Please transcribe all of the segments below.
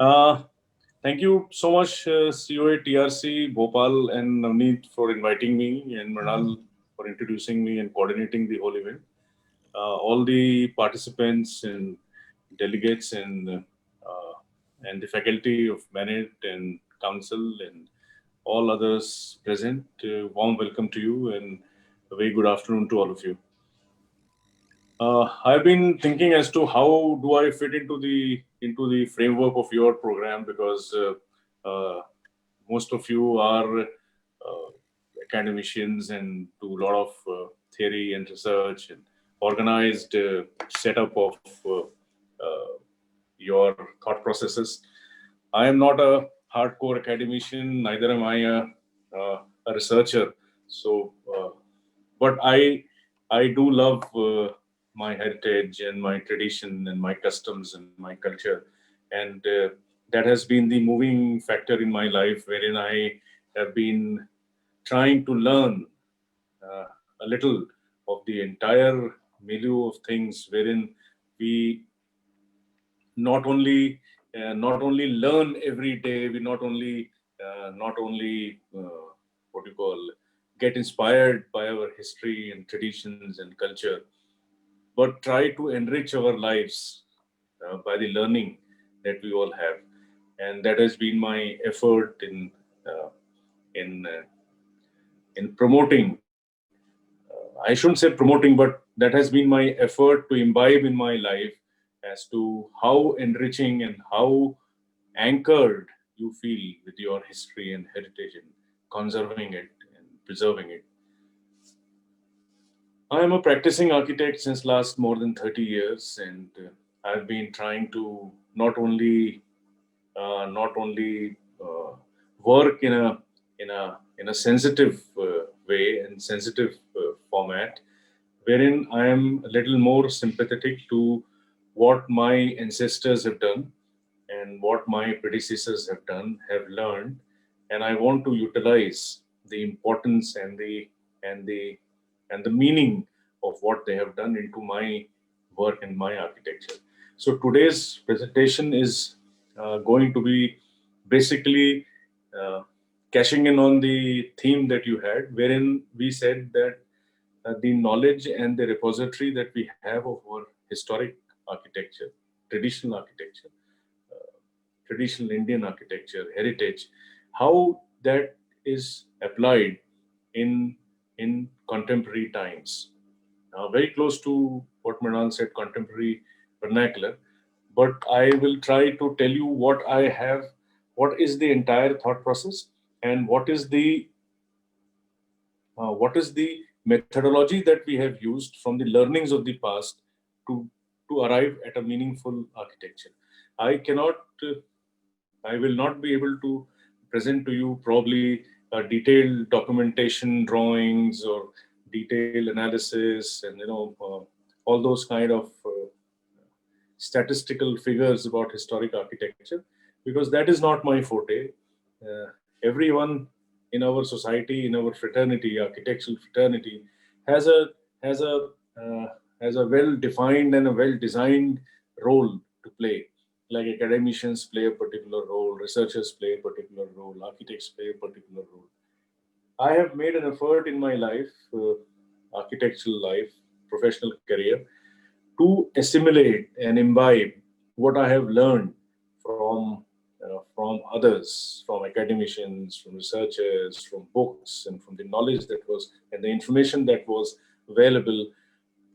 Uh, Thank you so much, COA-TRC, Bhopal, and Navneet for inviting me, and Mrinal for introducing me and coordinating the whole event. All the participants and delegates and the faculty of Merit and Council and all others present, warm welcome to you and a very good afternoon to all of you. I've been thinking as to how do I fit into the framework of your program because most of you are academicians and do a lot of theory and research and organized setup of your thought processes. I am not a hardcore academician, neither am I a researcher. So, but I do love my heritage and my tradition and my customs and my culture, and that has been the moving factor in my life, wherein I have been trying to learn a little of the entire milieu of things, wherein we not only learn every day, we not only what you call get inspired by our history and traditions and culture, but try to enrich our lives by the learning that we all have. And that has been my effort uh, in uh, in promoting. I shouldn't say promoting, but that has been my effort to imbibe in my life as to how enriching and how anchored you feel with your history and heritage and conserving it and preserving it. I am a practicing architect since last more than 30 years, and I've been trying to not only work in a sensitive way and sensitive format, wherein I am a little more sympathetic to what my ancestors have done and what my predecessors have done, have learned, and I want to utilize the importance and the and the meaning of what they have done into my work and my architecture. So today's presentation is going to be basically uh, cashing in on the theme that you had, wherein we said that the knowledge and the repository that we have of our historic architecture, traditional architecture, traditional Indian architecture, heritage, how that is applied in contemporary times. Very close to what Manal said, contemporary vernacular. But I will try to tell you what I have, what is the entire thought process, and what is the methodology that we have used from the learnings of the past to arrive at a meaningful architecture. I cannot, I will not be able to present to you probably detailed documentation, drawings, or detailed analysis, and all those kind of statistical figures about historic architecture, because that is not my forte. Everyone in our society, in our fraternity, architectural fraternity, has a has a uh, has a well defined and a well designed role to play. Like academicians play a particular role, researchers play a particular role, architects play a particular role. I have made an effort in my life, architectural life, professional career, to assimilate and imbibe what I have learned from others, from academicians, from researchers, from books, and from the knowledge that was and the information that was available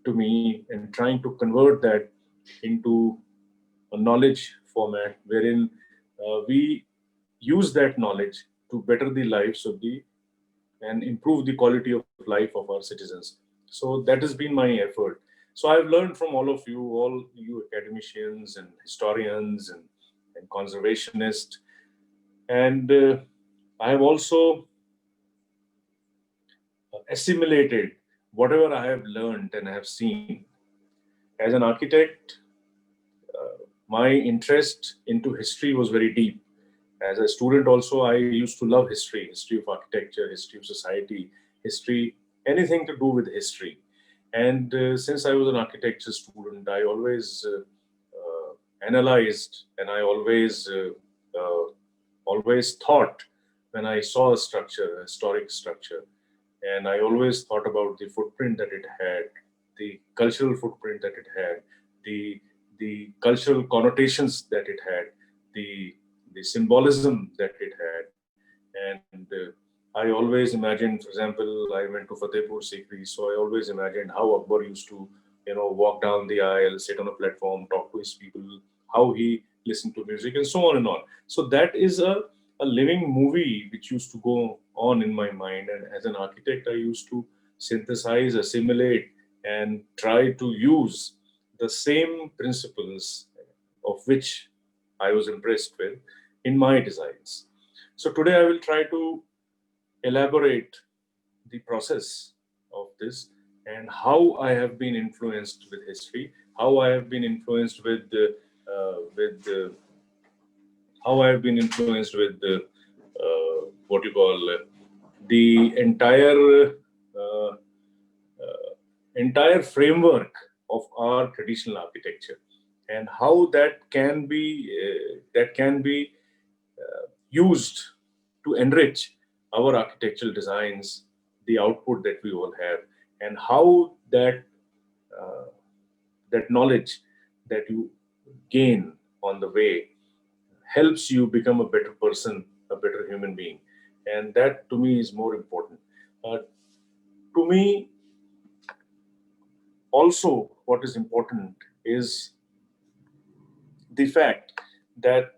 to me, and trying to convert that into a knowledge format wherein we use that knowledge to better the lives of the and improve the quality of life of our citizens. So that has been my effort. So I've learned from all you academicians and historians and conservationists, and I have also assimilated whatever I have learned and I have seen. As an architect, my interest into history was very deep. As a student, also, I used to love history, history of architecture, history of society, history, anything to do with history. And since I was an architecture student, I always analyzed, and I always thought when I saw a structure, a historic structure, and I always thought about the footprint that it had, the cultural footprint that it had, the the cultural connotations that it had, the symbolism that it had, and I always imagined, for example, I went to Fatehpur Sikri, so I always imagined how Akbar used to, walk down the aisle, sit on a platform, talk to his people, how he listened to music, and so on and on. So that is a living movie which used to go on in my mind. And as an architect, I used to synthesize, assimilate, and try to use the same principles of which I was impressed with in my designs. So today I will try to elaborate the process of this and how I have been influenced with history, how I have been influenced with how I have been influenced with what you call the uh, entire framework of our traditional architecture, and how that can be used to enrich our architectural designs, the output that we all have, and how uh, that knowledge that you gain on the way helps you become a better person, a better human being. And that to me is more important. Uh, to me, also, what is important is the fact that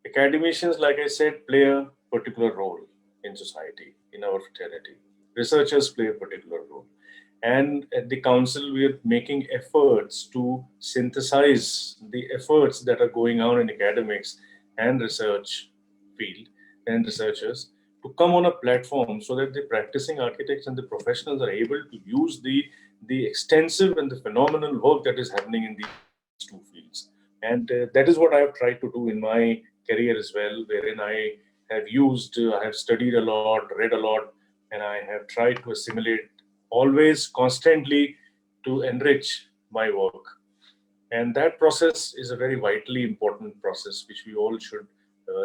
academicians, like I said, play a particular role in society, in our fraternity. Researchers play a particular role. And at the council, we are making efforts to synthesize the efforts that are going on in academics and research field and researchers to come on a platform so that the practicing architects and the professionals are able to use the extensive and the phenomenal work that is happening in these two fields. And that is what I have tried to do in my career as well, wherein I have studied a lot, read a lot, and I have tried to assimilate always constantly to enrich my work. And that process is a very vitally important process which we all should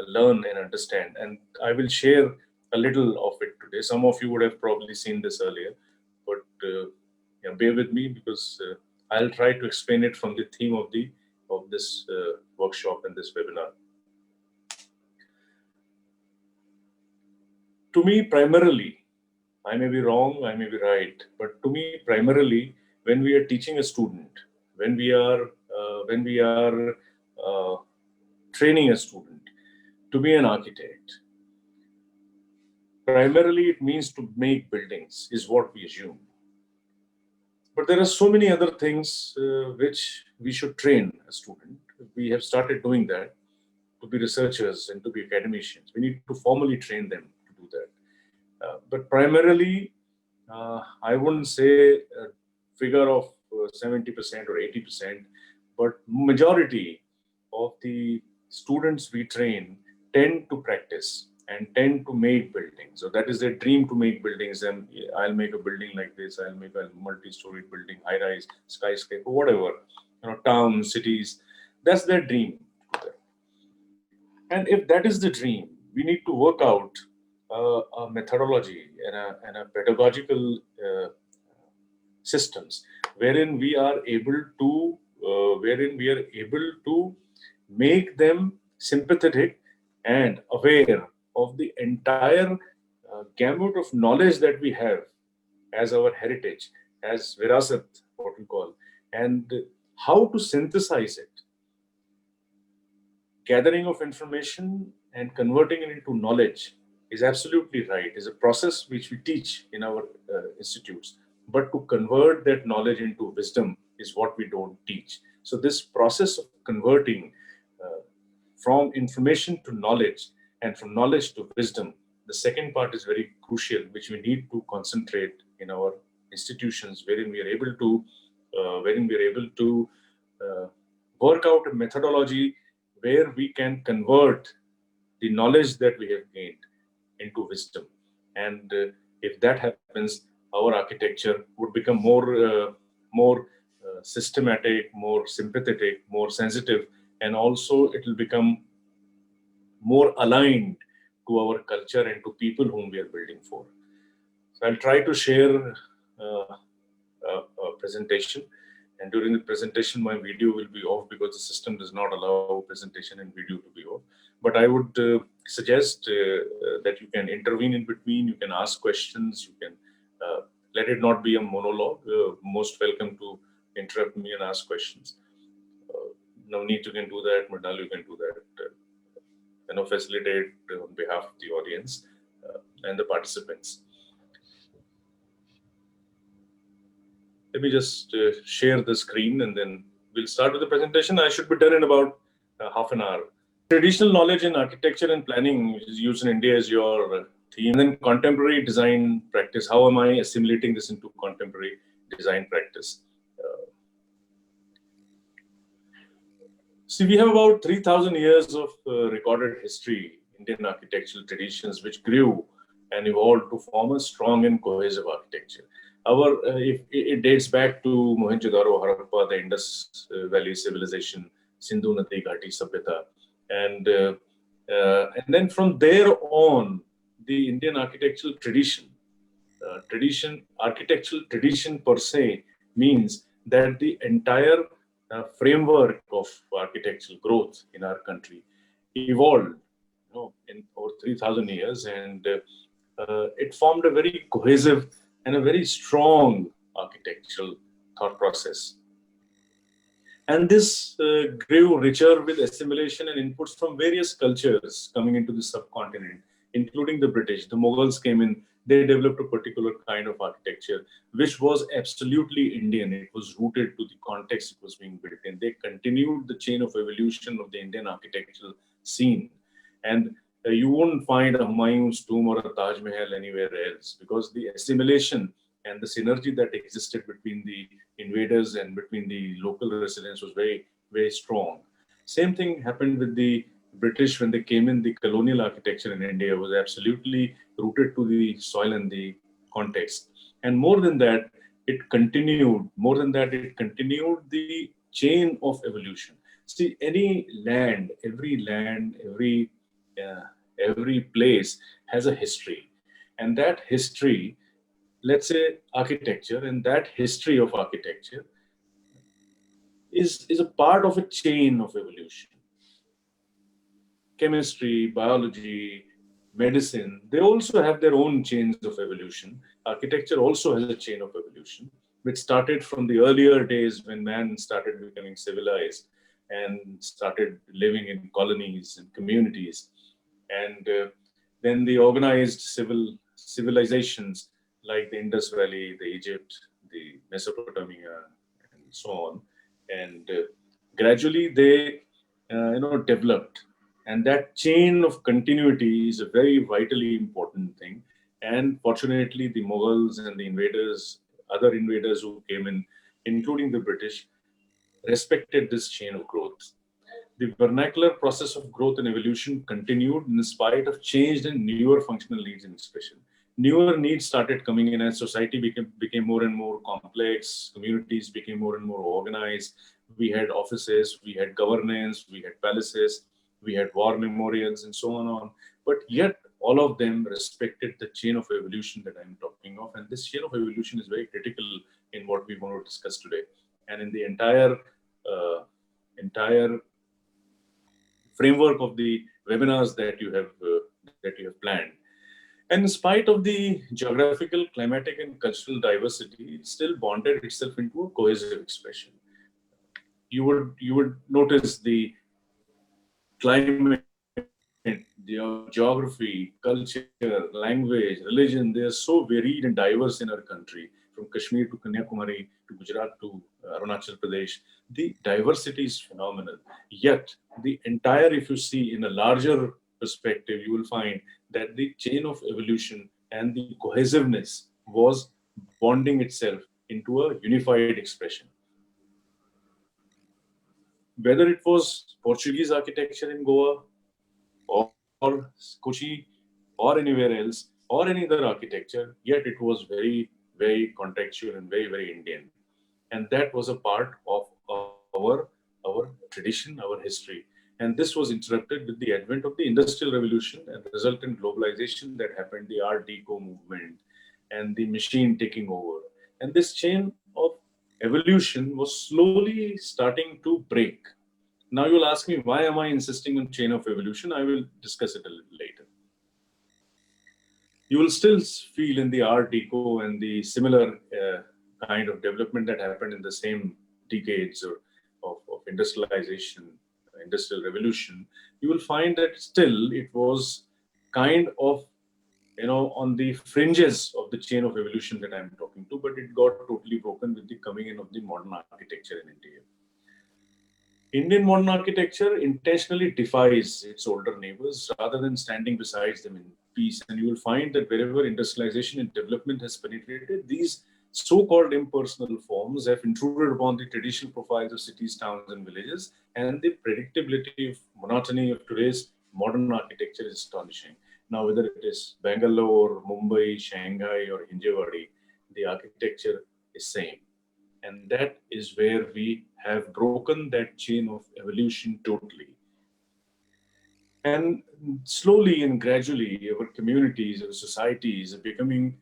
learn and understand. And I will share a little of it today. Some of you would have probably seen this earlier, but yeah, bear with me because I'll try to explain it from the theme of this workshop and this webinar. To me, primarily, I may be wrong, I may be right, but to me, primarily, when we are teaching a student, when we are training a student to be an architect, primarily it means to make buildings, is what we assume. But there are so many other things which we should train a student. We have started doing that to be researchers and to be academicians. We need to formally train them to do that. But primarily, I wouldn't say a figure of 70% or 80%, but majority of the students we train tend to practice and tend to make buildings. So that is their dream, to make buildings. And I'll make a building like this. I'll make a multi-story building, high-rise, skyscraper, whatever. Towns, cities. That's their dream. And if that is the dream, we need to work out a methodology and a pedagogical systems wherein we are able to make them sympathetic and aware of the entire gamut of knowledge that we have as our heritage, as virasat, what we call, and how to synthesize it. Gathering of information and converting it into knowledge is absolutely right, is a process which we teach in our institutes. But to convert that knowledge into wisdom is what we don't teach. So this process of converting uh, from information to knowledge and from knowledge to wisdom, the second part is very crucial, which we need to concentrate in our institutions, wherein we are able to uh, work out a methodology where we can convert the knowledge that we have gained into wisdom. And if that happens, our architecture would become more systematic, more sympathetic, more sensitive, and also it will become more aligned to our culture and to people whom we are building for. So I'll try to share a presentation, and during the presentation, my video will be off because the system does not allow presentation and video to be off. But I would suggest that you can intervene in between, you can ask questions, you can let it not be a monologue. Most welcome to interrupt me and ask questions. Navneet, you can do that. Mridal, you can do that. Facilitate on behalf of the audience and the participants. Let me just share the screen and then we'll start with the presentation. I should be done in about half an hour. Traditional knowledge in architecture and planning, which is used in India, as your theme. And then contemporary design practice. How am I assimilating this into contemporary design practice? See, we have about 3,000 years of recorded history, Indian architectural traditions, which grew and evolved to form a strong and cohesive architecture. It dates back to Mohenjo-daro, Harappa, the Indus Valley civilization, Sindhu Nadi Ghati Sabhyata, and then from there on, the Indian architectural architectural tradition per se means that the entire framework of architectural growth in our country evolved, in over 3,000 years, and it formed a very cohesive and a very strong architectural thought process. And this grew richer with assimilation and inputs from various cultures coming into the subcontinent, including the British. The Mughals came in, they developed a particular kind of architecture, which was absolutely Indian. It was rooted to the context it was being built in. They continued the chain of evolution of the Indian architectural scene. And you won't find a Humayun's tomb or a Taj Mahal anywhere else, because the assimilation and the synergy that existed between the invaders and between the local residents was very, very strong. Same thing happened with the British when they came in. The colonial architecture in India was absolutely rooted to the soil and the context. And more than that, it continued the chain of evolution. See, every place has a history. And that history, let's say architecture, and that history of architecture is a part of a chain of evolution. Chemistry, biology, medicine, they also have their own chains of evolution. Architecture also has a chain of evolution, which started from the earlier days when man started becoming civilized and started living in colonies and communities. And then the organized civilizations like the Indus Valley, the Egypt, the Mesopotamia, and so on. And gradually they, developed. And that chain of continuity is a very vitally important thing. And fortunately, the Mughals and the other invaders who came in, including the British, respected this chain of growth. The vernacular process of growth and evolution continued in spite of changed and newer functional needs and expression. Newer needs started coming in as society became more and more complex, communities became more and more organized. We had offices, we had governance, we had palaces, we had war memorials, and so on. But yet, all of them respected the chain of evolution that I'm talking of. And this chain of evolution is very critical in what we want to discuss today. And in the entire framework of the webinars that you have planned. And in spite of the geographical, climatic, and cultural diversity, it still bonded itself into a cohesive expression. You would notice the climate, the geography, culture, language, religion, they are so varied and diverse in our country, from Kashmir to Kanyakumari to Gujarat to Arunachal Pradesh. The diversity is phenomenal. Yet, if you see in a larger perspective, you will find that the chain of evolution and the cohesiveness was bonding itself into a unified expression. Whether it was Portuguese architecture in Goa, or Kochi, or anywhere else, or any other architecture, yet it was very, very contextual and very, very Indian. and that was a part of our tradition, our history. And this was interrupted with the advent of the Industrial Revolution and resultant globalization that happened, the Art Deco movement, and the machine taking over. And this chain of evolution was slowly starting to break. Now you'll ask me, why am I insisting on chain of evolution? I will discuss it a little later. You will still feel in the Art Deco and the similar kind of development that happened in the same decades of industrialization, industrial revolution. You will find that still it was kind of, on the fringes of the chain of evolution that I'm talking to, but it got totally broken with the coming in of the modern architecture in India. Indian modern architecture intentionally defies its older neighbors rather than standing beside them in peace. And you will find that wherever industrialization and development has penetrated, these so-called impersonal forms have intruded upon the traditional profiles of cities, towns, and villages, and the predictability of monotony of today's modern architecture is astonishing. Now, whether it is Bangalore, Mumbai, Shanghai, or Hinjawadi, the architecture is same. And that is where we have broken that chain of evolution totally. And slowly and gradually, our communities, our societies are becoming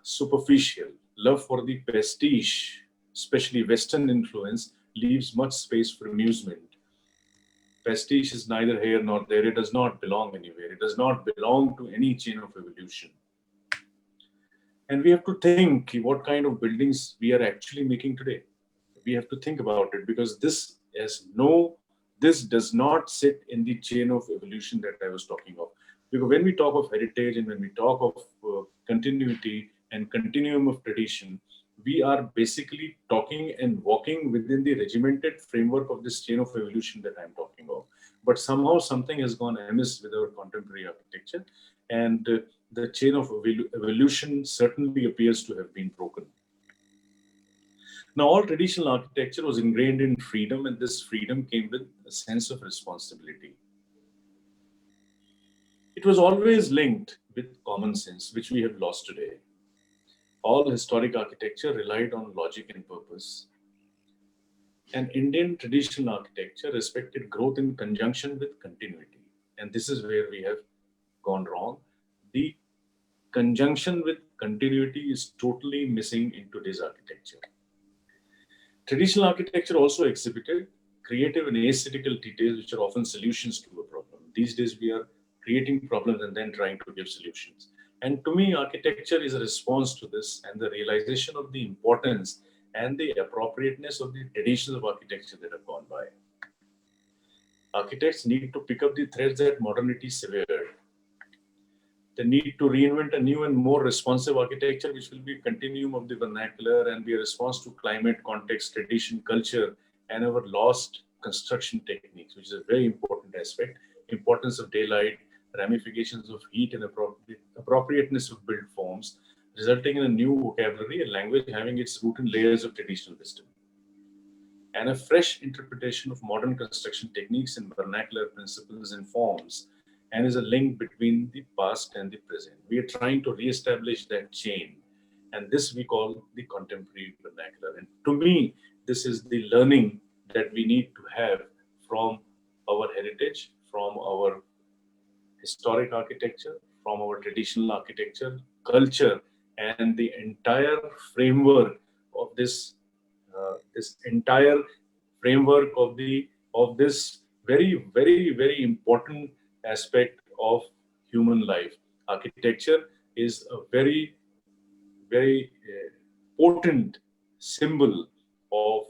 superficial. Love for the prestige, especially Western influence, leaves much space for amusement. Prestige is neither here nor there. It does not belong anywhere. It does not belong to any chain of evolution. And we have to think what kind of buildings we are actually making today. We have to think about it, because this does not sit in the chain of evolution that I was talking of. Because when we talk of heritage and when we talk of continuity and continuum of tradition, we are basically talking and walking within the regimented framework of this chain of evolution that I'm talking of. But somehow something has gone amiss with our contemporary architecture, and the chain of evolution certainly appears to have been broken. Now, all traditional architecture was ingrained in freedom, and this freedom came with a sense of responsibility. It was always linked with common sense, which we have lost today. All historic architecture relied on logic and purpose. And Indian traditional architecture respected growth in conjunction with continuity. And this is where we have gone wrong. The conjunction with continuity is totally missing in today's architecture. Traditional architecture also exhibited creative and aesthetical details, which are often solutions to a problem. These days, we are creating problems and then trying to give solutions. And to me, architecture is a response to this, and the realization of the importance and the appropriateness of the traditions of architecture that have gone by. Architects need to pick up the threads that modernity severed. They need to reinvent a new and more responsive architecture, which will be a continuum of the vernacular and be a response to climate, context, tradition, culture, and our lost construction techniques, which is a very important aspect. Importance of daylight, ramifications of heat, and appropriateness of built forms, resulting in a new vocabulary and language having its root in layers of traditional wisdom. And a fresh interpretation of modern construction techniques and vernacular principles and forms, and is a link between the past and the present. We are trying to re-establish that chain, and this we call the contemporary vernacular. And to me, this is the learning that we need to have from our heritage, from our historic architecture, from our traditional architecture, culture, and the entire framework of this entire framework of this very important aspect of human life. Architecture is a very potent symbol of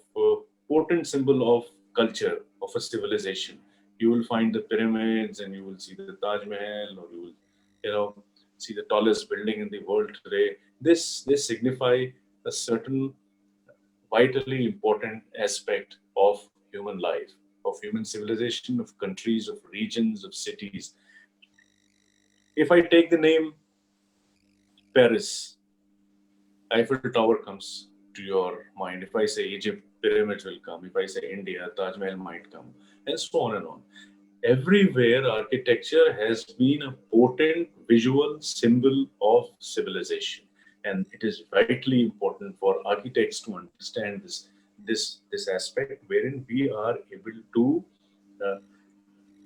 culture, of a civilization. You will find the pyramids, and you will see the Taj Mahal, or you will, see the tallest building in the world today. They signify a certain vitally important aspect of human life, of human civilization, of countries, of regions, of cities. If I take the name Paris, Eiffel Tower comes to your mind. If I say Egypt, pyramids will come. If I say India, Taj Mahal might come, and so on and on. Everywhere, architecture has been a potent visual symbol of civilization. and it is vitally important for architects to understand this aspect, wherein we are able uh,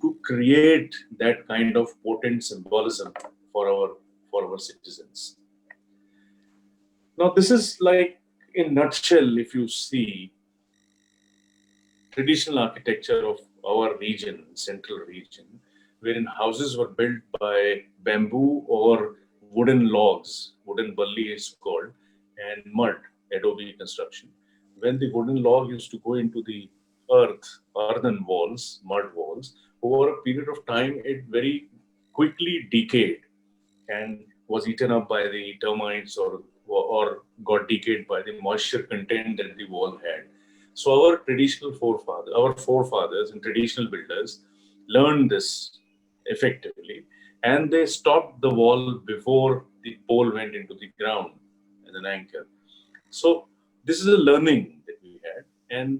to create that kind of potent symbolism for our citizens. Now, this is like, in nutshell, if you see traditional architecture of our region, central region, wherein houses were built by bamboo or wooden logs, wooden balli is called, and mud, adobe construction. When the wooden log used to go into the earthen walls, mud walls, over a period of time, it very quickly decayed and was eaten up by the termites, or got decayed by the moisture content that the wall had. So our forefathers and traditional builders learned this effectively, and they stopped the wall before the pole went into the ground as an anchor. So this is a learning that we had, and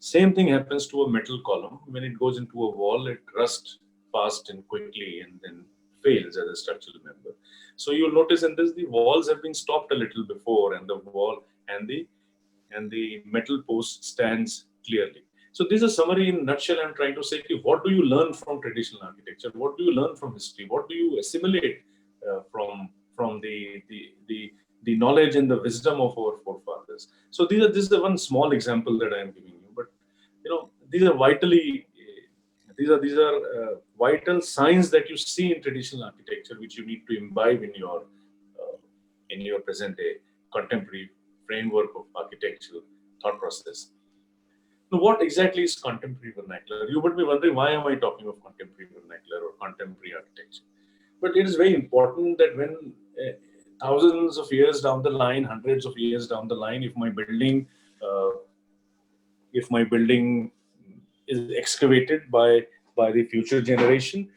same thing happens to a metal column. When it goes into a wall, it rusts fast and quickly, and then fails as a structural member. So you'll notice in this, the walls have been stopped a little before, and the wall and the metal post stands clearly. So this is a summary in a nutshell. I'm trying to say, okay, what do you learn from traditional architecture? What do you learn from history? What do you assimilate from the knowledge and the wisdom of our forefathers? So this is the one small example that I am giving you, but these are vital signs that you see in traditional architecture, which you need to imbibe in your present day contemporary framework of architectural thought process. Now, what exactly is contemporary vernacular? You would be wondering, why am I talking of contemporary vernacular or contemporary architecture? But it is very important that when thousands of years down the line, hundreds of years down the line, uh, if my building is excavated by the future generation,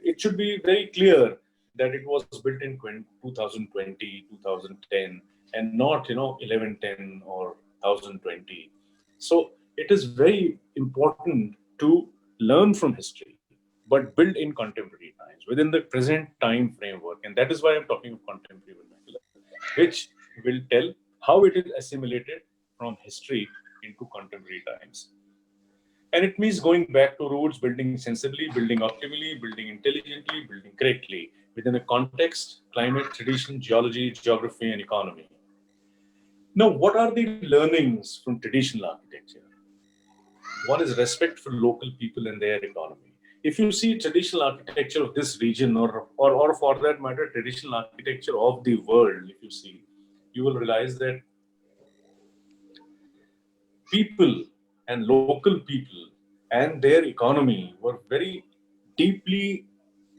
it should be very clear that it was built in 2020, 2010, and not 1110 or 1020. So it is very important to learn from history, but build in contemporary times within the present time framework, and that is why I'm talking of contemporary vernacular, which will tell how it is assimilated from history into contemporary times. And it means going back to roots, building sensibly, building optimally, building intelligently, building correctly within a context, climate, tradition, geology, geography, and economy. Now, what are the learnings from traditional architecture? One is respect for local people and their economy. If you see traditional architecture of this region, or for that matter, traditional architecture of the world, if you see, you will realize that people and local people and their economy were very deeply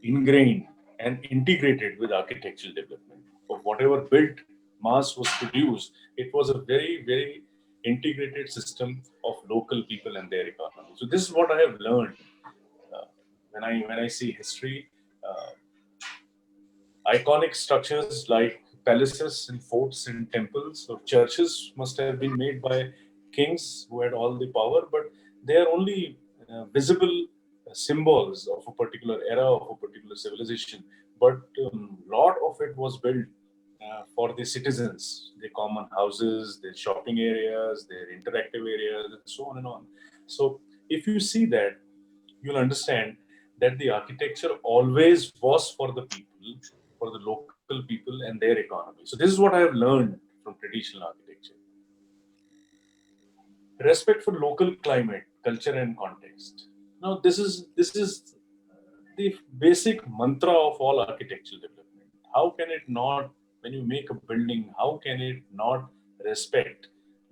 ingrained and integrated with architectural development. Of whatever built mass was produced, it was a very, very integrated system of local people and their economy. So this is what I have learned uh, when I see history. Uh, Iconic structures like palaces and forts and temples or churches must have been made by kings who had all the power, but they are only visible symbols of a particular era, of a particular civilization. But lot of it was built for the citizens, their common houses, their shopping areas, their interactive areas, and so on and on. So if you see that, you'll understand that the architecture always was for the people, for the local people and their economy. So this is what I have learned from traditional architecture. Respect for local climate, culture, and context. Now, this is the basic mantra of all architectural development. How can it not, when you make a building, how can it not respect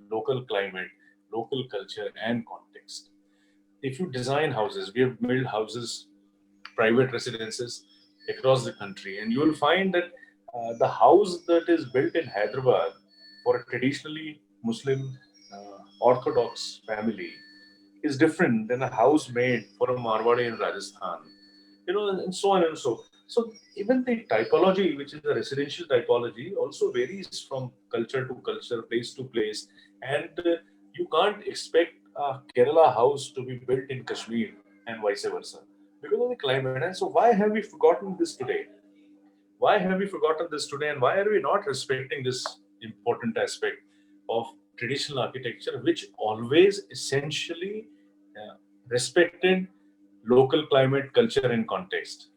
local climate, local culture, and context? If you design houses, we have built houses, private residences across the country, and you will find that the house that is built in Hyderabad for a traditionally Muslim Orthodox family is different than a house made for a Marwadi in Rajasthan, and so on and so. So even the typology, which is the residential typology, also varies from culture to culture, place to place, and you can't expect a Kerala house to be built in Kashmir and vice versa because of the climate. And so, why have we forgotten this today? Why have we forgotten this today, and why are we not respecting this important aspect of traditional architecture, which always essentially respected local climate, culture, and context?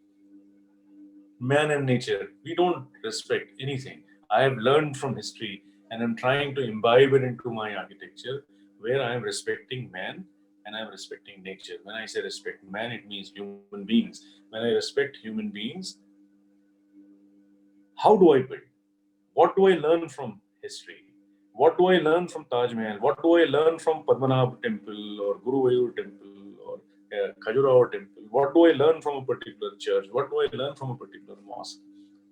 Man and nature, we don't respect anything. I have learned from history and I'm trying to imbibe it into my architecture where I am respecting man and I'm respecting nature. When I say respect man, it means human beings. When I respect human beings, how do I build? What do I learn from history? What do I learn from Taj Mahal? What do I learn from Padmanabh Temple or Guruvayur Temple or Khajuraho Temple? What do I learn from a particular church? What do I learn from a particular mosque?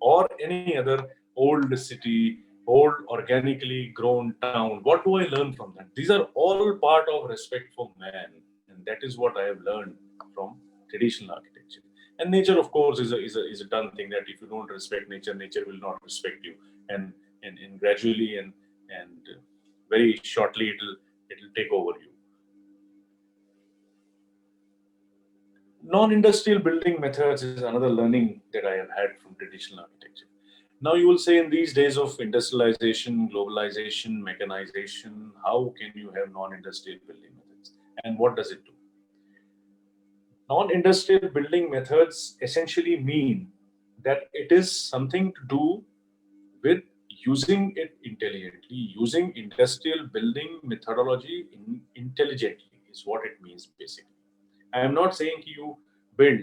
Or any other old city, old organically grown town? What do I learn from that? These are all part of respect for man. And that is what I have learned from traditional architecture. And nature, of course, is a done thing that if you don't respect nature, nature will not respect you. And gradually and very shortly it'll take over you. Non-industrial building methods is another learning that I have had from traditional architecture. Now you will say in these days of industrialization, globalization, mechanization, how can you have non-industrial building methods? And what does it do? Non-industrial building methods essentially mean that it is something to do with using it intelligently, using industrial building methodology intelligently is what it means basically. I am not saying you build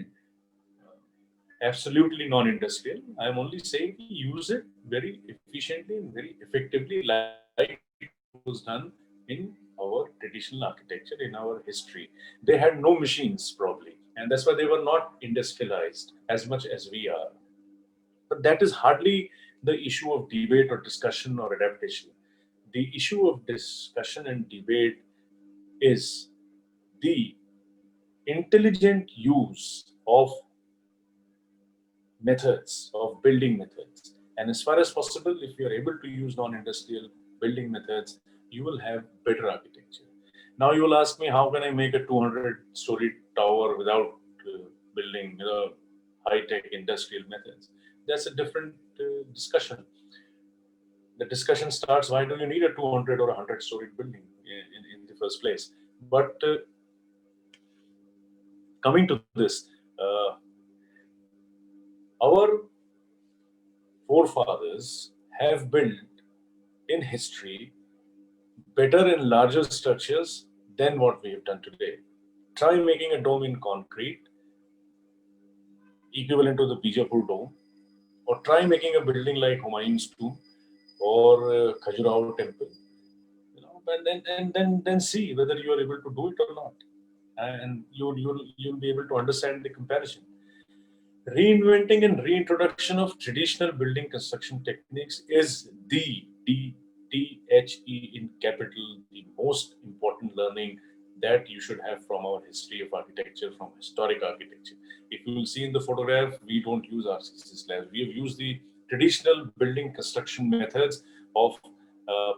absolutely non-industrial. I am only saying use it very efficiently and very effectively, like it was done in our traditional architecture, in our history. They had no machines probably, and that's why they were not industrialized as much as we are. But that is hardly the issue of debate or discussion or adaptation. The issue of discussion and debate is the intelligent use of methods, of building methods. And as far as possible, if you're able to use non-industrial building methods, you will have better architecture. Now you will ask me, how can I make a 200-story tower without building high-tech industrial methods? That's a different discussion. The discussion starts, why do you need a 200 or 100-story building in the first place? But coming to this, our forefathers have built in history better and larger structures than what we have done today. Try making a dome in concrete equivalent to the Bijapur dome, or try making a building like Humayun's tomb or Khajuraho temple, and then see whether you are able to do it or not, and you'll be able to understand the comparison. Reinventing and reintroduction of traditional building construction techniques is the DTHE in capital, the most important learning that you should have from our history of architecture, from historic architecture. If you will see in the photograph, we don't use RCC slabs. We have used the traditional building construction methods of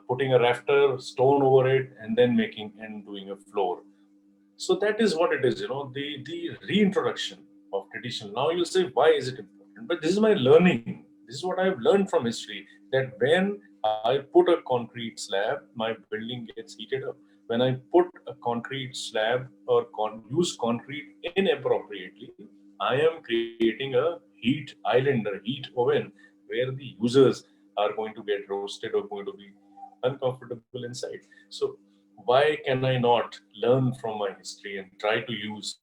putting a rafter, stone over it, and then making and doing a floor. So that is what it is, the reintroduction of traditional. Now you'll say, why is it important? But this is my learning. This is what I've learned from history, that when I put a concrete slab, my building gets heated up. When I put a concrete slab or use concrete inappropriately, I am creating a heat island or heat oven where the users are going to get roasted or going to be uncomfortable inside. So why can I not learn from my history and try to use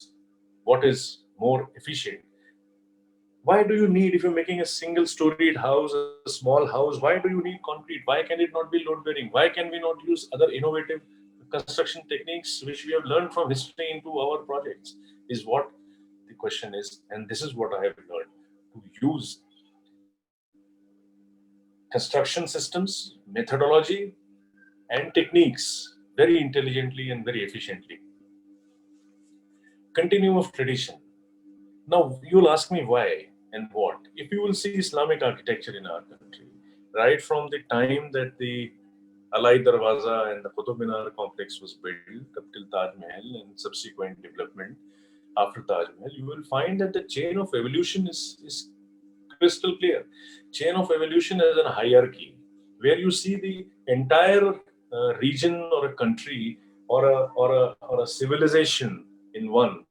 what is more efficient? Why do you need, if you're making a single storied house, a small house, why do you need concrete? Why can it not be load bearing? Why can we not use other innovative construction techniques which we have learned from history into our projects? Is what the question is. And this is what I have learned, to use construction systems, methodology, and techniques very intelligently and very efficiently. Continuum of tradition. Now, you'll ask me why and what. If you will see Islamic architecture in our country, right from the time that the Alai Darwaza and the Qutub Minar complex was built up till Taj Mahal and subsequent development after Taj Mahal, you will find that the chain of evolution is crystal clear. Chain of evolution as a hierarchy, where you see the entire region or a country or a civilization in one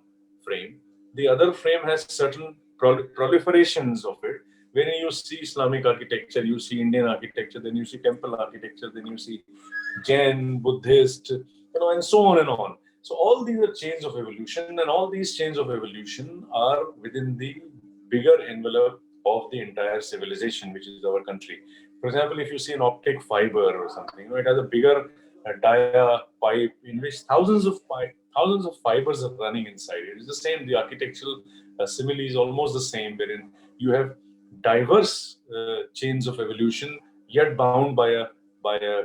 frame. The other frame has certain proliferations of it. When you see Islamic architecture, you see Indian architecture, then you see temple architecture, then you see Jain, Buddhist, and so on and on. So all these are chains of evolution, and all these chains of evolution are within the bigger envelope of the entire civilization, which is our country. For example, if you see an optic fiber or something, it has a bigger dia pipe in which thousands of fibers are running inside. It is the same. The architectural simile is almost the same, wherein you have diverse chains of evolution, yet bound by a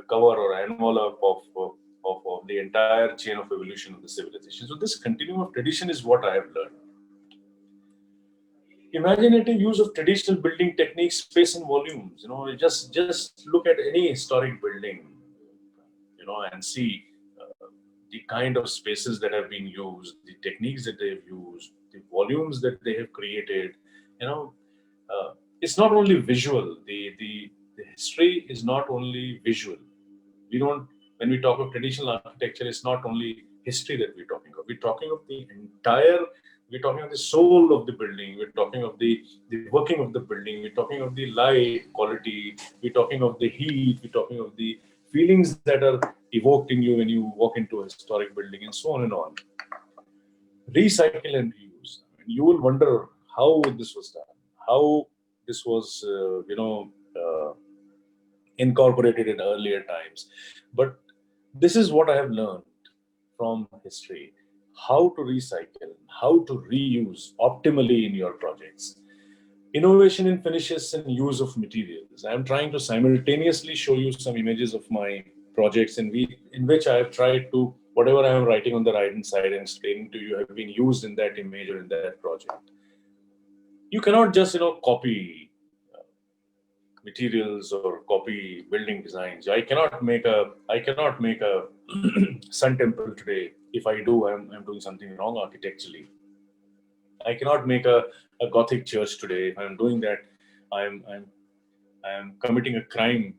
cover or envelope of the entire chain of evolution of the civilization. So this continuum of tradition is what I have learned. Imaginative use of traditional building techniques, space and volumes. Just look at any historic building, and see the kind of spaces that have been used, the techniques that they have used, the volumes that they have created. It's not only visual. The history is not only visual. We don't, when we talk of traditional architecture, it's not only history that we're talking of. We're talking of the entire, we're talking of the soul of the building, we're talking of the working of the building, we're talking of the light quality, we're talking of the heat, we're talking of the feelings that are evoked in you when you walk into a historic building, and so on and on. Recycle and reuse. You will wonder how this was done, how this was, incorporated in earlier times. But this is what I have learned from history: how to recycle, how to reuse optimally in your projects. Innovation in finishes and use of materials. I'm trying to simultaneously show you some images of my projects in which I have tried to, whatever I am writing on the right hand side and explaining to you, have been used in that image or in that project. You cannot just copy materials or copy building designs. I cannot make a sun temple today. If I do, I'm doing something wrong architecturally. I cannot make a Gothic church today. If I'm doing that, I'm committing a crime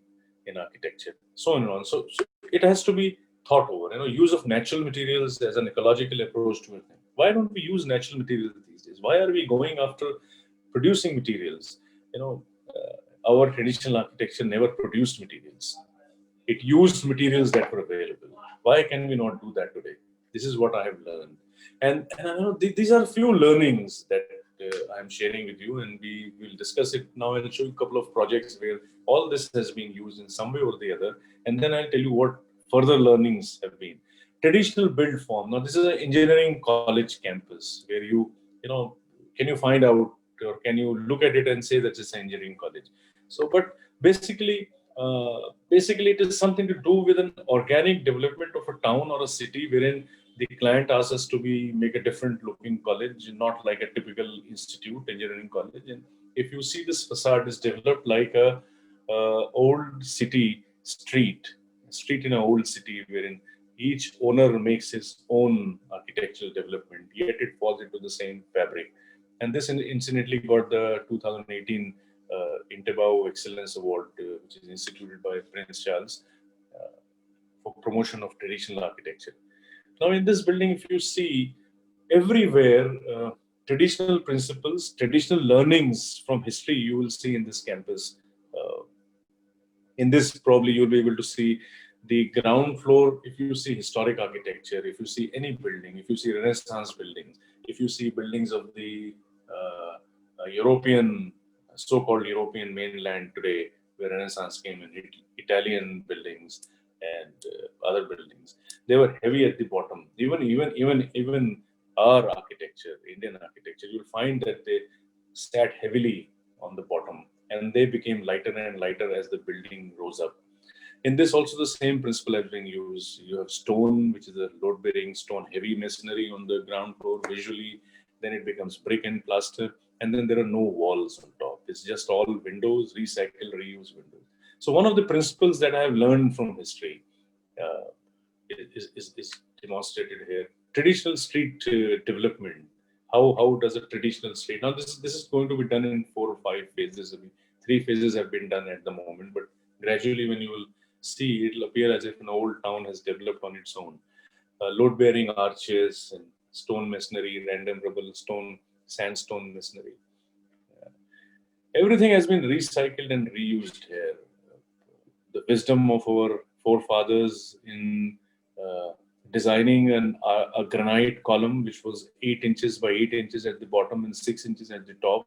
in architecture. So on and on. So it has to be thought over. Use of natural materials as an ecological approach to it. Why don't we use natural materials these days? Why are we going after producing materials? Our traditional architecture never produced materials. It used materials that were available. Why can we not do that today? This is what I have learned. And these are few learnings that I'm sharing with you, and we will discuss it now. I'll show you a couple of projects where all this has been used in some way or the other, and then I'll tell you what further learnings have been. Traditional build form. Now, this is an engineering college campus where can you find out, or can you look at it and say that it's an engineering college? So, but basically, it is something to do with an organic development of a town or a city wherein the client asks us to make a different looking college, not like a typical institute, engineering college. And if you see, this facade is developed like a old city street in an old city wherein each owner makes his own architectural development, yet it falls into the same fabric. And this incidentally got the 2018 Intebao Excellence Award, which is instituted by Prince Charles for promotion of traditional architecture. Now, in this building, if you see everywhere, traditional principles, traditional learnings from history, you will see in this campus. In this, probably you'll be able to see the ground floor. If you see historic architecture, if you see any building, if you see Renaissance buildings, if you see buildings of the so-called European mainland today, where Renaissance came in, Italian buildings and other buildings, they were heavy at the bottom. Even our architecture, Indian architecture, you'll find that they sat heavily on the bottom, and they became lighter and lighter as the building rose up. In this also, the same principle has been used. You have stone, which is a load-bearing stone, heavy masonry on the ground floor visually. Then it becomes brick and plaster, and then there are no walls on top. It's just all windows, recycle, reuse windows. So one of the principles that I have learned from history is demonstrated here. Traditional street development, how does a traditional state, now this is going to be done in 4 or 5 phases. I mean, 3 phases have been done at the moment, but gradually when you will see, it'll appear as if an old town has developed on its own. Load-bearing arches and stone masonry, random rubble, sandstone masonry. Everything has been recycled and reused here. The wisdom of our forefathers in designing a granite column, which was 8 inches by 8 inches at the bottom and 6 inches at the top,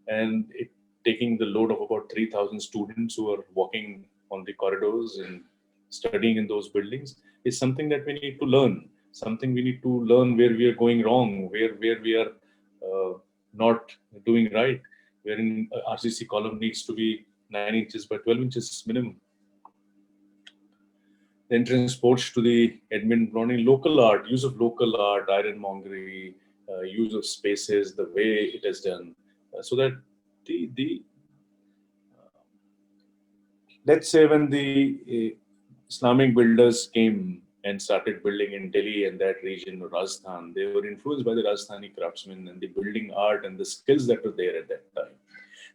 and it taking the load of about 3,000 students who are walking on the corridors and studying in those buildings, is something that we need to learn. Something we need to learn where we are going wrong, where we are not doing right, wherein RCC column needs to be 9 inches by 12 inches minimum. The entrance porch to the admin building, local art, use of local art, ironmongery, use of spaces, the way it is done, so that the let's say when the Islamic builders came and started building in Delhi and that region, Rajasthan, they were influenced by the Rajasthani craftsmen and the building art and the skills that were there at that time.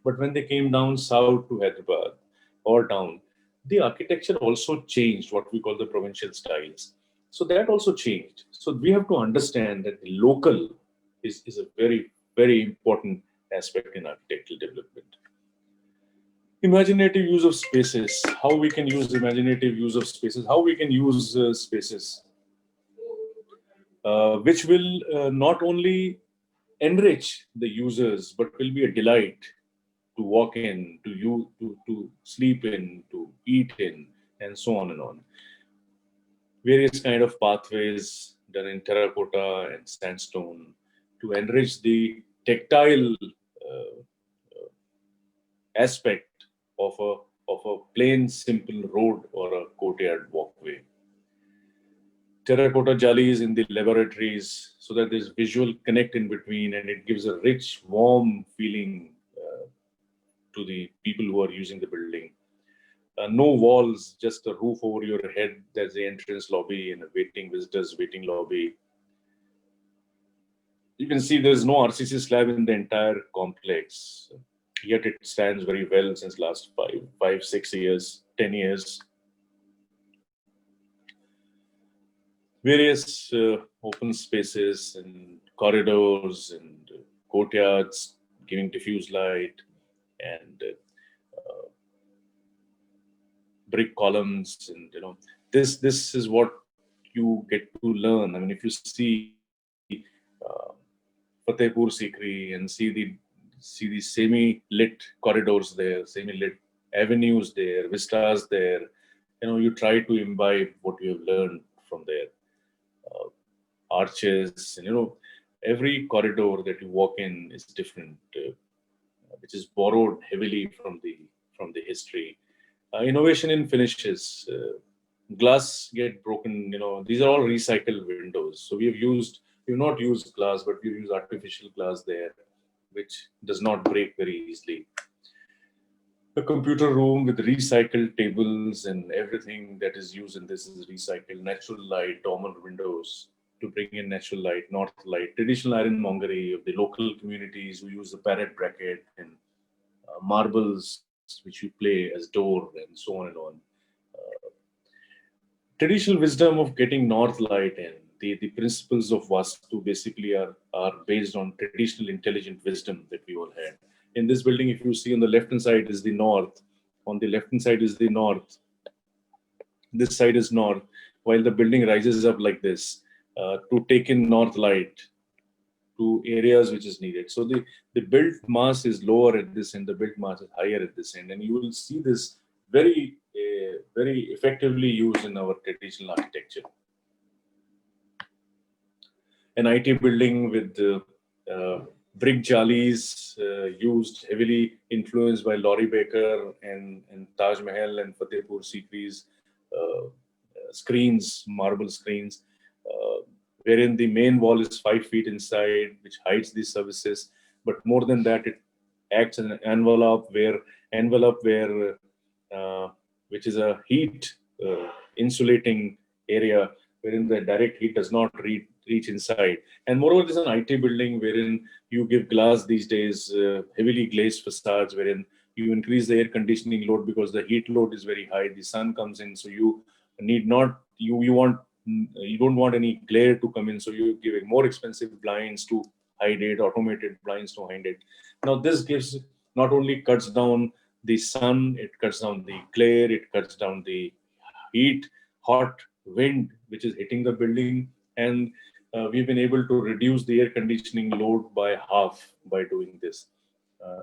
But when they came down south to Hyderabad or down, the architecture also changed, what we call the provincial styles. So that also changed. So we have to understand that the local is a very, very important aspect in architectural development. Imaginative use of spaces, how we can use imaginative use of spaces, how we can use spaces, which will not only enrich the users, but will be a delight to walk in, to sleep in, to eat in, and so on and on. Various kind of pathways done in terracotta and sandstone to enrich the tactile aspect of a plain, simple road or a courtyard walkway. Terracotta jalis in the laboratories so that there's visual connect in between and it gives a rich, warm feeling to the people who are using the building. No walls, just a roof over your head. There's the entrance lobby and a visitors waiting lobby. You can see there's no RCC slab in the entire complex, yet it stands very well since last 6 years, 10 years. Various open spaces and corridors and courtyards giving diffuse light and brick columns, and this is what you get to learn. I mean, if you see Fatehpur Sikri and see the semi-lit corridors there, semi-lit avenues there, vistas there, you try to imbibe what you have learned from there. Arches, and every corridor that you walk in is different, which is borrowed heavily from the history. Innovation in finishes, glass get broken. These are all recycled windows. So we've not used glass, but we've used artificial glass there, which does not break very easily. A computer room with recycled tables and everything that is used in this is recycled. Natural light, dormer windows to bring in natural light, north light. Traditional ironmongery of the local communities who use the parrot bracket and marbles which you play as door and so on and on. Traditional wisdom of getting north light in. The principles of Vastu basically are based on traditional intelligent wisdom that we all had. In this building, if you see on the left-hand side is the north. On the left-hand side is the north. This side is north, while the building rises up like this to take in north light to areas which is needed. So the built mass is lower at this end, the built mass is higher at this end. And you will see this very effectively used in our traditional architecture. An IT building with brick jalis used, heavily influenced by Laurie Baker and Taj Mahal and Fatehpur Sikri's screens, marble screens, wherein the main wall is 5 feet inside, which hides these services. But more than that, it acts as an envelope where which is a heat insulating area, wherein the direct heat does not reach inside. And moreover, there's an IT building wherein you give glass these days, heavily glazed facades, wherein you increase the air conditioning load because the heat load is very high. The sun comes in, so you need not you don't want any glare to come in, so you give more expensive blinds to hide it, automated blinds to hide it. Now this gives not only cuts down the sun, it cuts down the glare, it cuts down the heat, hot wind which is hitting the building, and we've been able to reduce the air conditioning load by half by doing this.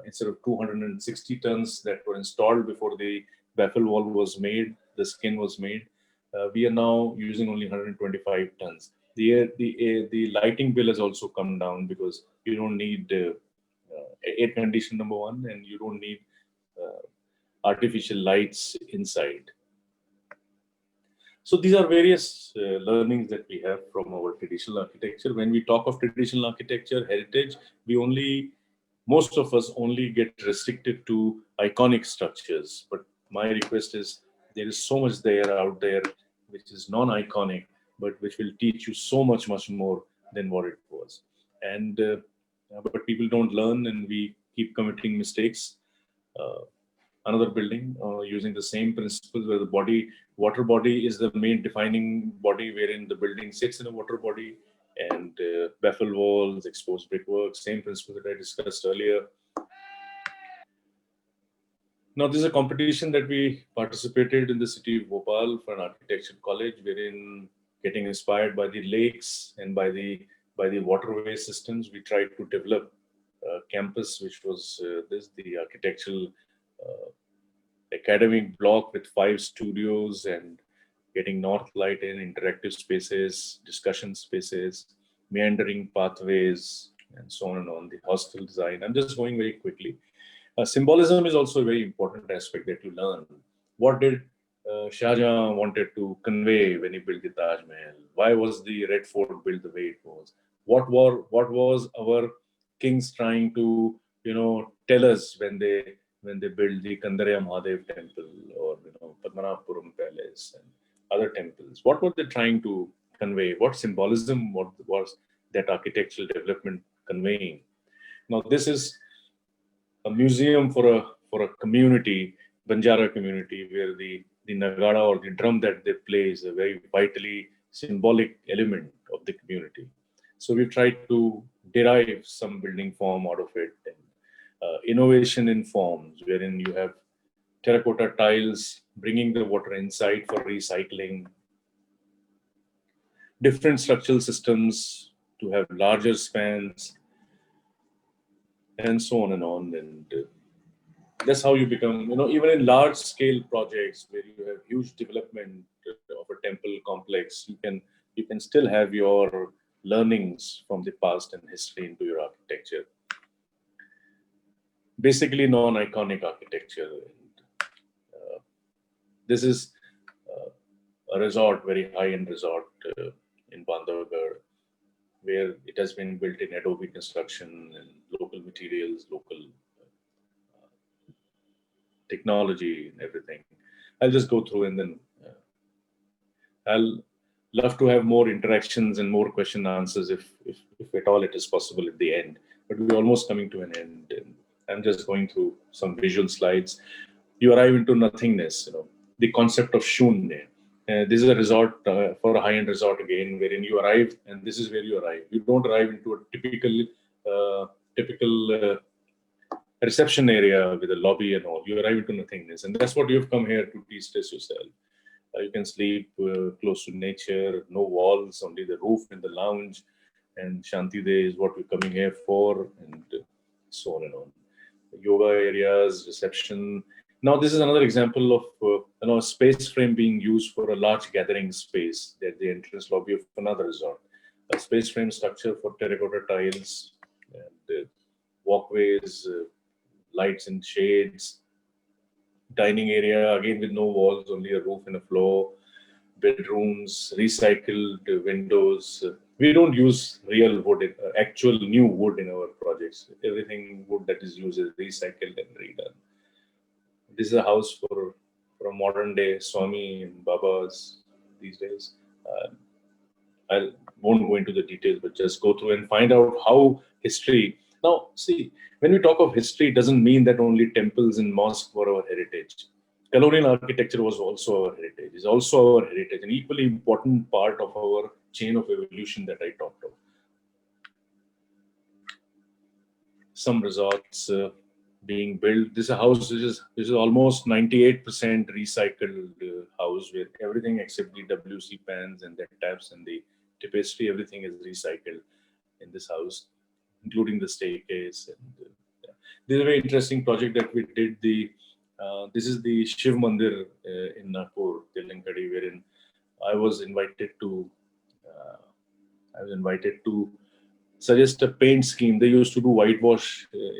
Instead of 260 tons that were installed before the baffle wall was made, the skin was made, we are now using only 125 tons. The lighting bill has also come down because you don't need air condition, number one, and you don't need uh, artificial lights inside. So these are various learnings that we have from our traditional architecture. When we talk of traditional architecture, heritage, most of us only get restricted to iconic structures. But my request is there is so much there out there which is non-iconic, but which will teach you so much, much more than what it was. And but people don't learn, and we keep committing mistakes. Uh, Another building using the same principles where the water body is the main defining body wherein the building sits in a water body, and baffle walls, exposed brickwork, same principle that I discussed earlier. Now, this is a competition that we participated in the city of Bhopal for an architecture college, wherein getting inspired by the lakes and by the waterway systems, we tried to develop a campus, which was the architectural uh, academic block with 5 studios and getting north light in, interactive spaces, discussion spaces, meandering pathways, and so on and on. The hostel design. I'm just going very quickly. Symbolism is also a very important aspect that you learn. What did Shah Jahan wanted to convey when he built the Taj Mahal? Why was the Red Fort built the way it was? What was our kings trying to tell us when they built the Kandarya Mahadev temple, or Padmanabhapuram palace and other temples? What were they trying to convey? What symbolism what was that architectural development conveying? Now this is a museum for a community, Banjara community, where the nagada or the drum that they play is a very vitally symbolic element of the community. So we've tried to derive some building form out of it, and innovation in forms, wherein you have terracotta tiles bringing the water inside for recycling, different structural systems to have larger spans, and so on and on. And that's how you become, even in large scale projects where you have huge development of a temple complex, you can still have your learnings from the past and history into your architecture. Basically non-iconic architecture. And this is a resort, very high-end resort in Bandhavgarh, where it has been built in adobe construction and local materials, local technology and everything. I'll just go through, and then I'll love to have more interactions and more question and answers if at all it is possible at the end. But we're almost coming to an end. And I'm just going through some visual slides. You arrive into nothingness, the concept of shunya. This is a resort for a high-end resort again, wherein you arrive, and this is where you arrive. You don't arrive into a typical reception area with a lobby and all. You arrive into nothingness, and that's what you've come here to de-stress yourself. You can sleep close to nature, no walls, only the roof and the lounge. And Shanti Day is what we're coming here for, and so on and on. Yoga areas, reception. Now, this is another example of a space frame being used for a large gathering space at the entrance lobby of another resort. A space frame structure for terracotta tiles and walkways, lights and shades, dining area again with no walls, only a roof and a floor, bedrooms, recycled windows. We don't use real wood, actual new wood in our projects. Everything wood that is used is recycled and redone. This is a house for a modern day Swami and Babas these days. I won't go into the details, but just go through and find out how history. Now, see, when we talk of history, it doesn't mean that only temples and mosques were our heritage. Colonial architecture was also our heritage, is also our heritage, an equally important part of our chain of evolution that I talked of. Some resorts being built. This is a house which is almost 98% recycled house, with everything except the WC pans and the taps and the tapestry. Everything is recycled in this house, including the staircase. And yeah. This is a very interesting project that we did. This is the Shiv Mandir in Nagpur, Telangana, wherein I was invited to. Uh, I was invited to suggest a paint scheme. They used to do whitewash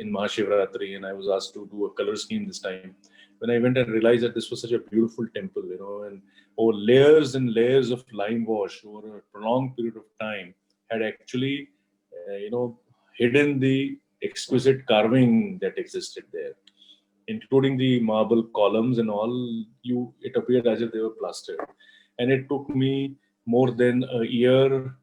in Mahashivratri, and I was asked to do a color scheme this time. When I went and realized that this was such a beautiful temple, and over layers and layers of lime wash over a prolonged period of time had actually, hidden the exquisite carving that existed there, including the marble columns and all. It appeared as if they were plastered, and it took me more than a year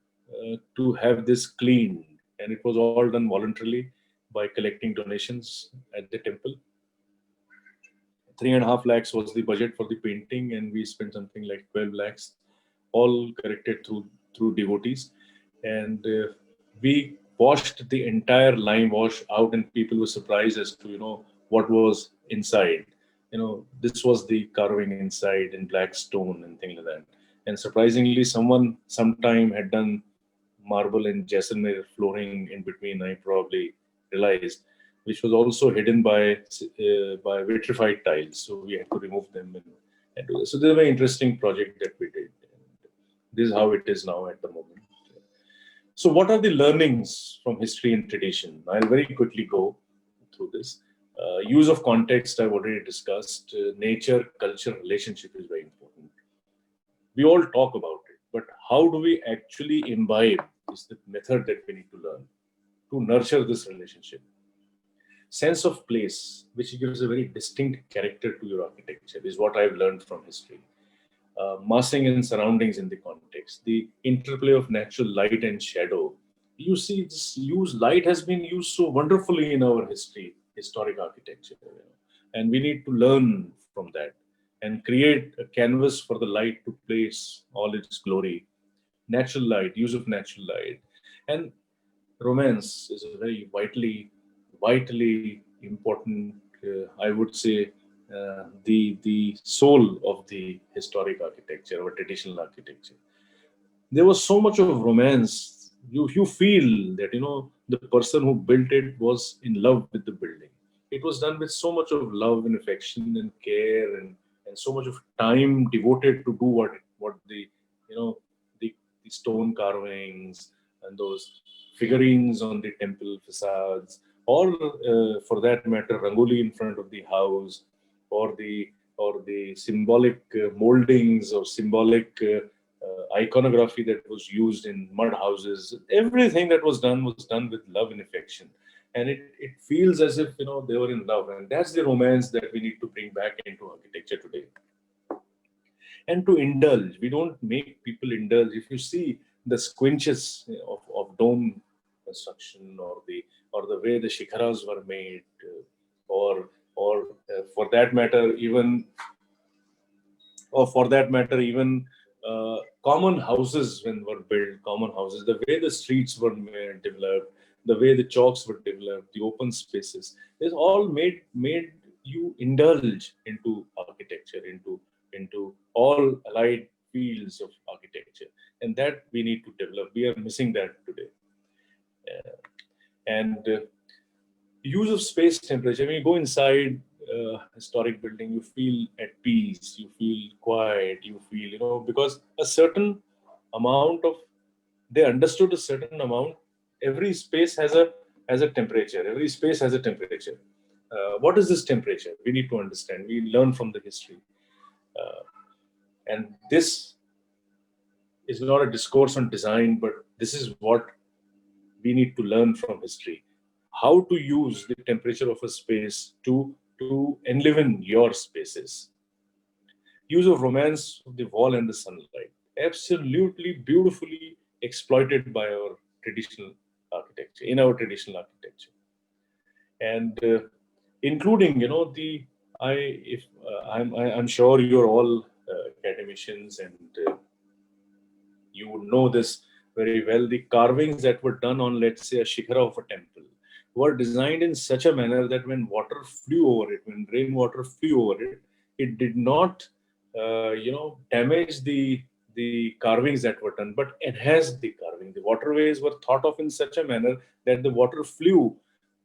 to have this cleaned, and it was all done voluntarily by collecting donations at the temple. 3.5 lakhs was the budget for the painting, and we spent something like 12 lakhs, all corrected through devotees. And we washed the entire lime wash out, and people were surprised as to what was inside. This was the carving inside in black stone and things like that. And surprisingly, someone sometime had done marble and Jaisalmer flooring in between. I probably realized, which was also hidden by vitrified tiles. So we had to remove them and do this. So this is a very interesting project that we did. And this is how it is now at the moment. So what are the learnings from history and tradition? I'll very quickly go through this. Use of context, I've already discussed. Nature, culture, relationship is very important. We all talk about it, but how do we actually imbibe is the method that we need to learn to nurture this relationship. Sense of place, which gives a very distinct character to your architecture, is what I've learned from history. Massing and surroundings in the context, the interplay of natural light and shadow. You see, light has been used so wonderfully in our historic architecture, and we need to learn from that and create a canvas for the light to place all its glory. Natural light, use of natural light, and romance is a very vitally important. I would say the soul of the historic architecture or traditional architecture. There was so much of romance. You feel that the person who built it was in love with the building. It was done with so much of love and affection and care, and so much of time devoted to do what the stone carvings and those figurines on the temple facades, or for that matter, rangoli in front of the house, or the symbolic moldings or symbolic iconography that was used in mud houses. Everything that was done with love and affection, and it feels as if they were in love, and that's the romance that we need to bring back into architecture today. And to indulge, we don't make people indulge. If you see the squinches of dome construction, or the way the shikharas were made, or for that matter even common houses when were built, common houses, the way the streets were developed, the way the chalks were developed, the open spaces, this all made you indulge into architecture, into all allied fields of architecture, and that we need to develop. We are missing that today. And use of space, temperature. When you go inside historic building, you feel at peace, you feel quiet, you feel because a certain amount of they understood a certain amount. Every space has a temperature. Every space has a temperature. What is this temperature? We need to understand. We learn from the history, and this is not a discourse on design, but this is what we need to learn from history. How to use the temperature of a space to enliven your spaces. Use of romance of the wall and the sunlight. Absolutely beautifully exploited by our traditional architecture, in our traditional architecture. And including, the I if I'm sure you're all academicians, and you would know this very well. The carvings that were done on, let's say, a shikhara of a temple were designed in such a manner that when water flew over it, when rainwater flew over it, it did not, damage the carvings that were done, but enhanced the carving. The waterways were thought of in such a manner that the water flew,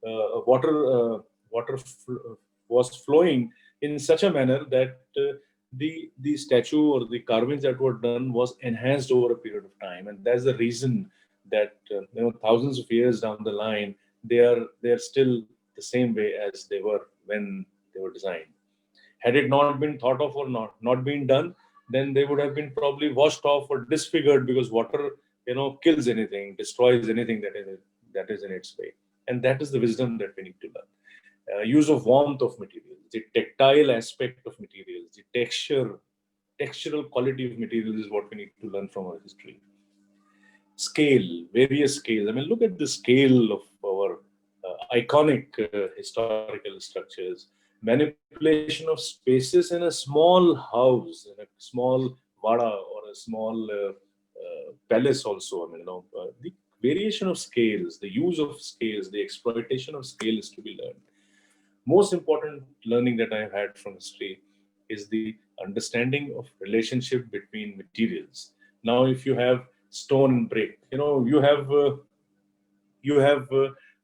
water water was flowing in such a manner that the statue or the carvings that were done was enhanced over a period of time, and that's the reason that thousands of years down the line they are still the same way as they were when they were designed. Had it not been thought of or not been done, then they would have been probably washed off or disfigured, because water kills anything, destroys anything that is in its way. And that is the wisdom that we need to learn. Use of warmth of materials, the tactile aspect of materials, the textural quality of materials is what we need to learn from our history. Scale, various scales. I mean, look at the scale of our iconic historical structures. Manipulation of spaces in a small house, in a small vada or a small palace also. I mean, the variation of scales, the use of scales, the exploitation of scale is to be learned. Most important learning that I've had from history is the understanding of relationship between materials. Now, if you have stone and brick, you have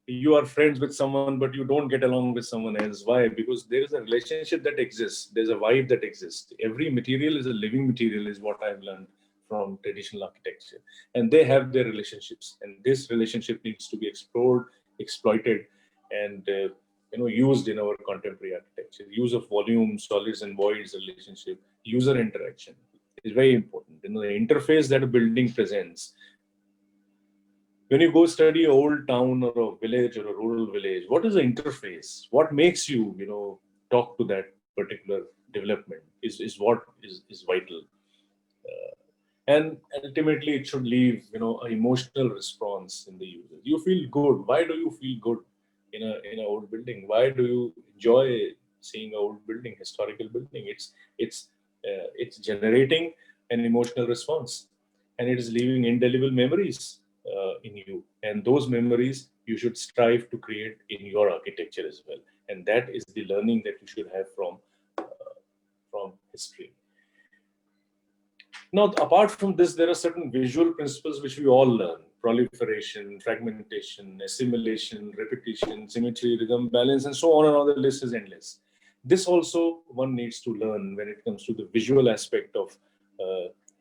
you are friends with someone, but you don't get along with someone else. Why? Because there is a relationship that exists. There's a vibe that exists. Every material is a living material, is what I've learned from traditional architecture, and they have their relationships, and this relationship needs to be explored, exploited, and used in our contemporary architecture. Use of volume, solids and voids relationship, user interaction is very important. The interface that a building presents. When you go study an old town or a village or a rural village, what is the interface? What makes you, talk to that particular development is what is vital. And ultimately, it should leave, an emotional response in the users. You feel good. Why do you feel good in a old building? Why do you enjoy seeing an old building, historical building? It's generating an emotional response, and it is leaving indelible memories in you. And those memories you should strive to create in your architecture as well. And that is the learning that you should have from history. Now, apart from this, there are certain visual principles which we all learn: proliferation, fragmentation, assimilation, repetition, symmetry, rhythm, balance, and so on and on. The list is endless. This also one needs to learn when it comes to the visual aspect of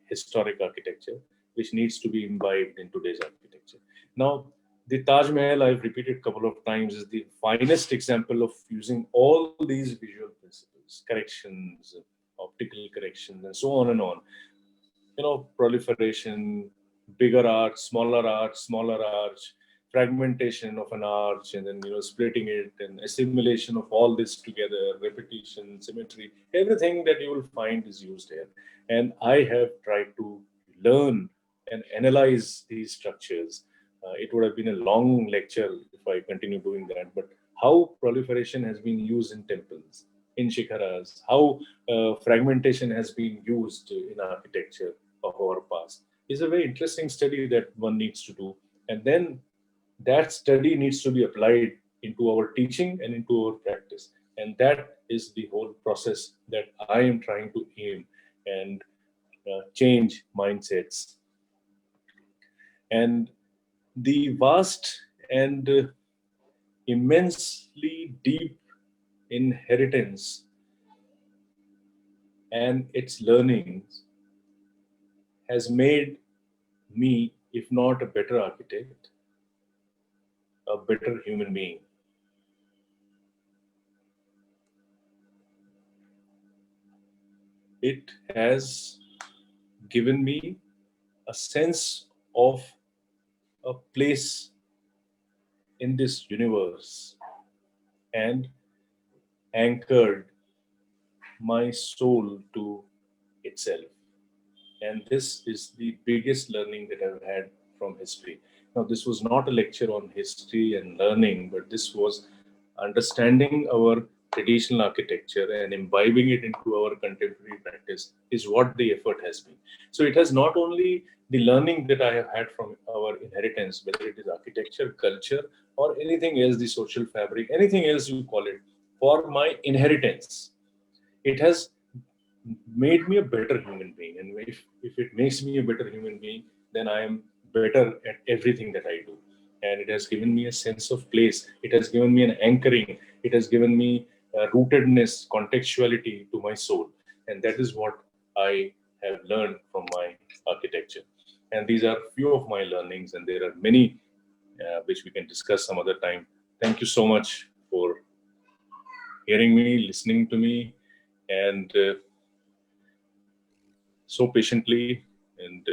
historic architecture, which needs to be imbibed in today's architecture. Now, the Taj Mahal, I've repeated a couple of times, is the finest example of using all these visual principles: corrections, optical corrections, and so on and on. Proliferation, bigger arch, smaller arch, fragmentation of an arch, and then, splitting it, and assimilation of all this together, repetition, symmetry, everything that you will find is used here. And I have tried to learn and analyze these structures. It would have been a long lecture if I continue doing that, but how proliferation has been used in temples, in shikharas, how fragmentation has been used in architecture of our past is a very interesting study that one needs to do. And then that study needs to be applied into our teaching and into our practice. And that is the whole process that I am trying to aim and change mindsets. And the vast and immensely deep inheritance and its learnings has made me, if not a better architect, a better human being. It has given me a sense of a place in this universe and anchored my soul to itself. And this is the biggest learning that I've had from history. Now, this was not a lecture on history and learning, but this was understanding our traditional architecture and imbibing it into our contemporary practice is what the effort has been. So it has not only the learning that I have had from our inheritance, whether it is architecture, culture, or anything else, the social fabric, anything else you call it, for my inheritance. It has made me a better human being. And if it makes me a better human being, then I am better at everything that I do. And it has given me a sense of place. It has given me an anchoring. It has given me rootedness, contextuality to my soul. And that is what I have learned from my architecture. And these are few of my learnings, and there are many which we can discuss some other time. Thank you so much for hearing me, listening to me, and so patiently. And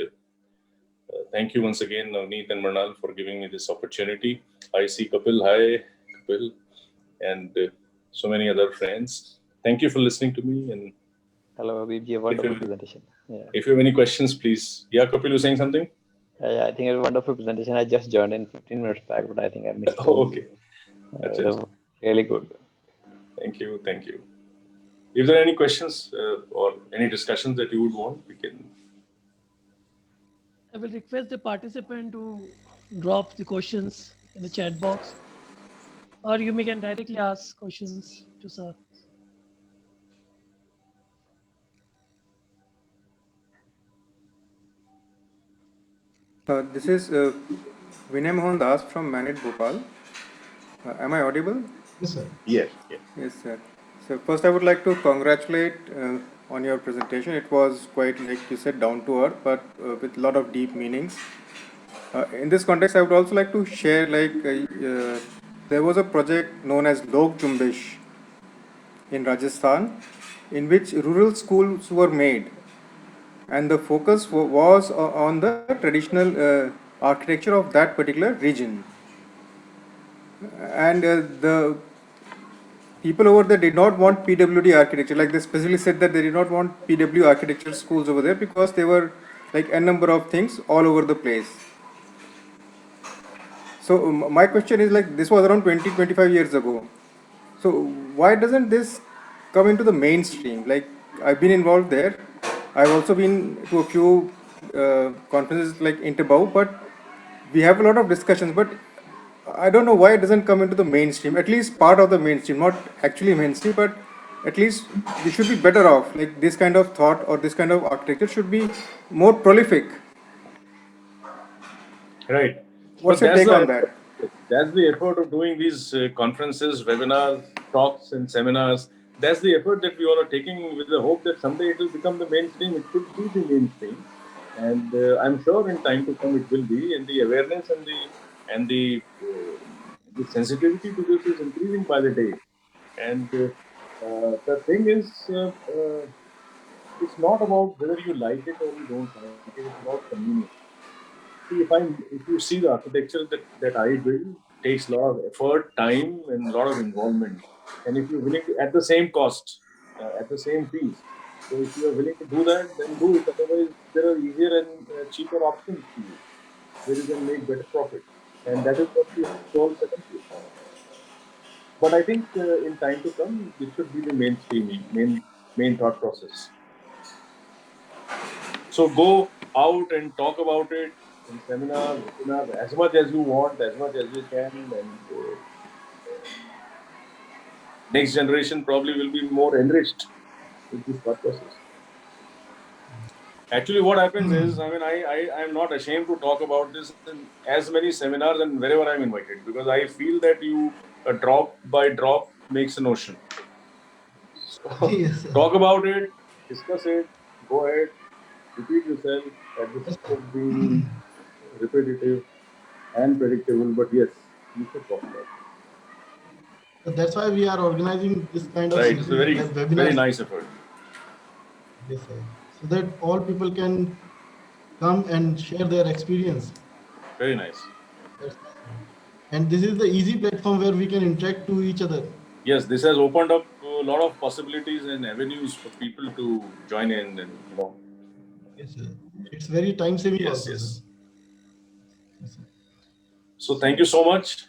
thank you once again, Navneet and Mernal, for giving me this opportunity. I see Kapil. Hi, Kapil, and so many other friends. Thank you for listening to me. And Hello, Habeeb. A if wonderful you, presentation. Yeah. if you have any questions, please. Yeah, Kapil, you saying something? Yeah, I think it was a wonderful presentation. I just joined in 15 minutes back, but I think I missed Oh, the okay. That's it. the really good. Thank you. Thank you. If there are any questions or any discussions that you would want, we can. I will request the participant to drop the questions in the chat box, or you may can directly ask questions to sir. This is Vinay Mohan Das from Manit Bhopal. Am I audible? Yes, sir. Yes. Yes. Yes, sir. So first, I would like to congratulate on your presentation. It was quite, like you said, down to earth, but with a lot of deep meanings. In this context, I would also like to share, there was a project known as Lok Jumbish in Rajasthan, in which rural schools were made, and the focus was on the traditional architecture of that particular region. And the people over there did not want PWD architecture. Like they specifically said that they did not want PW architecture schools over there because they were like a number of things all over the place. So my question is, like, this was around 20-25 years ago. So why doesn't this come into the mainstream? Like, I've been involved there. I've also been to a few conferences like Interbau, but we have a lot of discussions. But I don't know why it doesn't come into the mainstream. At least part of the mainstream, not actually mainstream, but at least we should be better off. Like this kind of thought or this kind of architecture should be more prolific. Right. What's But your take on that? that's the effort of doing these conferences, webinars, talks, and seminars. That's the effort that we all are taking with the hope that someday it will become the mainstream. It should be the mainstream, and I'm sure in time to come it will be. And the awareness and the sensitivity to this is increasing by the day. And the thing is, it's not about whether you like it or you don't like it. It's about convenience. See, if you see the architecture that I build takes a lot of effort, time, and a lot of involvement. And if you're willing to, at the same cost, at the same fees, so if you are willing to do that, then do it. Otherwise, there are easier and cheaper options to you where you can make better profit. And that is what we have to all set up with. But I think in time to come, this should be the mainstream, main thought process. So go out and talk about it in seminars, webinars, as much as you want, as much as you can, and next generation probably will be more enriched with this thought process. Actually, what happens is, I mean, I am not ashamed to talk about this in as many seminars and wherever I'm invited because I feel that you a drop by drop makes an ocean. So Yes, sir. talk about it, discuss it, go ahead, repeat yourself at the Yes, risk of being repetitive and predictable, but yes, you should talk about it. so that's why we are organizing this kind of Right. It's a series very, like very webinars. nice effort. Yes, sir. So that all people can come and share their experience. Very nice. That's why, sir. And this is the easy platform where we can interact to each other. Yes, this has opened up a lot of possibilities and avenues for people to join in and, Yes, sir. It's very time saving yes, also, sir. yes. So thank you so much.